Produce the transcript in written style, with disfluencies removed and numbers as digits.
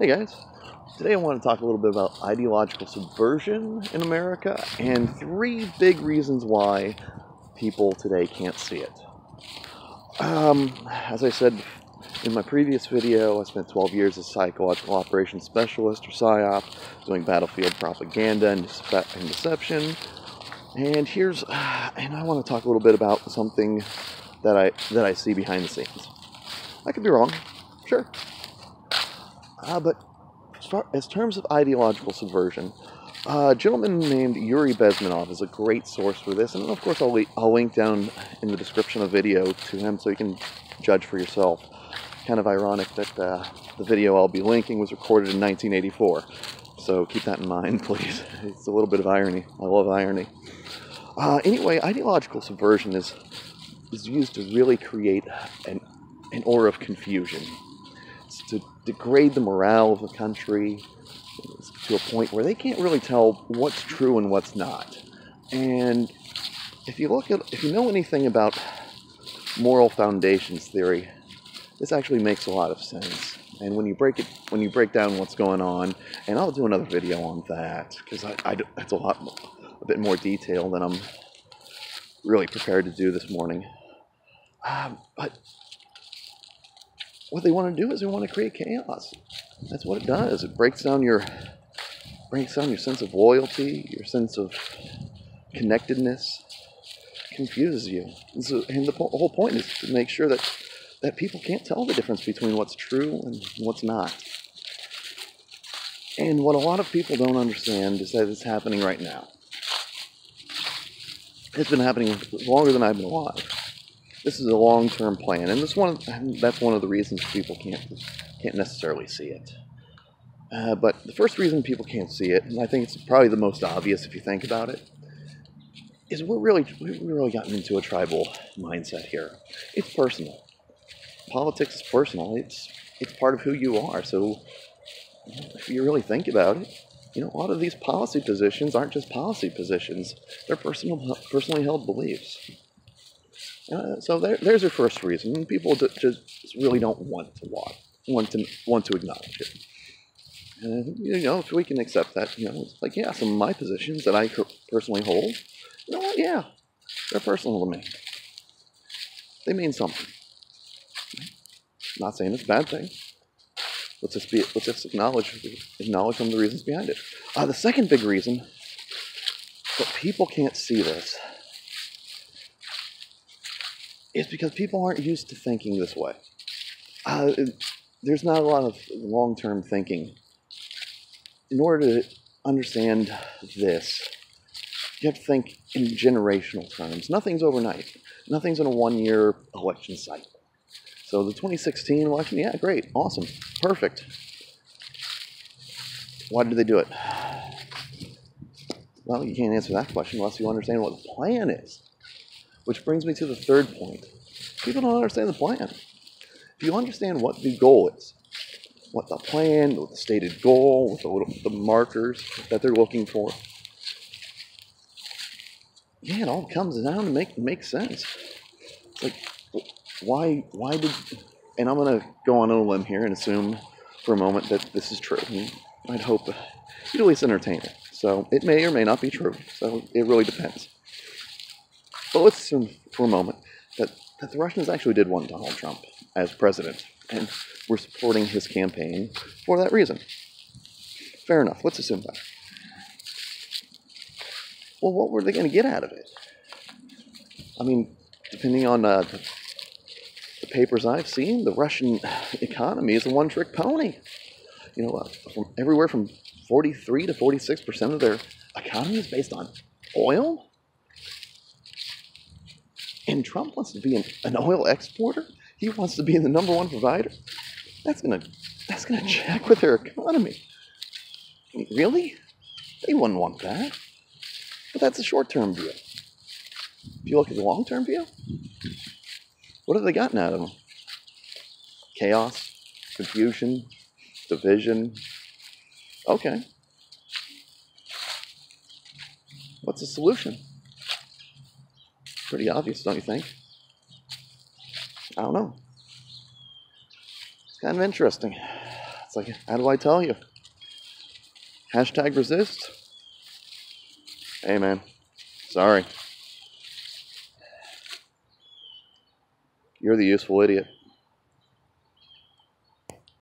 Hey guys, today I want to talk a little bit about ideological subversion in America and 3 big reasons why people today can't see it. As I said in my previous video, I spent 12 years as psychological operations specialist or PSYOP, doing battlefield propaganda and deception. And I want to talk a little bit about something that I see behind the scenes. I could be wrong, sure. But as terms of ideological subversion, a gentleman named Yuri Bezmenov is a great source for this, and of course I'll link down in the description of the video to him so you can judge for yourself. Kind of ironic that the video I'll be linking was recorded in 1984, so keep that in mind, please. It's a little bit of irony. I love irony. Anyway, ideological subversion is used to really create an aura of confusion. It's to degrade the morale of the country to a point where they can't really tell what's true and what's not. And if you know anything about moral foundations theory, this actually makes a lot of sense. And when you break down what's going on, and I'll do another video on that because it's a bit more detail than I'm really prepared to do this morning. But what they want to do is they want to create chaos. That's what it does. It breaks down your sense of loyalty, your sense of connectedness, confuses you. And the whole point is to make sure that people can't tell the difference between what's true and what's not. And what a lot of people don't understand is that it's happening right now. It's been happening longer than I've been alive. This is a long-term plan, and that's one of the reasons people can't necessarily see it. But the first reason people can't see it, and I think it's probably the most obvious if you think about it, is we've really gotten into a tribal mindset here. It's personal. Politics is personal. It's part of who you are. So if you really think about it, a lot of these policy positions aren't just policy positions. They're personally held beliefs. So there's your first reason. People just really don't want to acknowledge it. And, if we can accept that, it's like, yeah, some of my positions that I personally hold, you know what, yeah, they're personal to me. They mean something. Not saying it's a bad thing. Let's just acknowledge some of the reasons behind it. The second big reason that people can't see this is because people aren't used to thinking this way. There's not a lot of long-term thinking. In order to understand this, you have to think in generational terms. Nothing's overnight. Nothing's in a one-year election cycle. So the 2016 election, yeah, great, awesome, perfect. Why did they do it? Well, you can't answer that question unless you understand what the plan is. Which brings me to the third point. People don't understand the plan. If you understand what the goal is, what the plan, what the stated goal, what the markers that they're looking for, yeah, it all comes down to make sense. It's like, why did, and I'm going to go on a limb here and assume for a moment that this is true. I'd hope you'd at least entertain it. So it may or may not be true. So it really depends. But let's assume for a moment that the Russians actually did want Donald Trump as president, and we're supporting his campaign for that reason. Fair enough. Let's assume that. Well, what were they going to get out of it? I mean, depending on the papers I've seen, the Russian economy is a one-trick pony. From everywhere from 43 to 46% of their economy is based on oil. And Trump wants to be an oil exporter. He wants to be the number one provider. That's gonna jack with their economy. I mean, really? They wouldn't want that. But that's a short-term view. If you look at the long-term view, what have they gotten out of them? Chaos, confusion, division. Okay. What's the solution? Pretty obvious, don't you think? I don't know. It's kind of interesting. It's like, how do I tell you? Hashtag resist? Hey, man. Sorry. You're the useful idiot.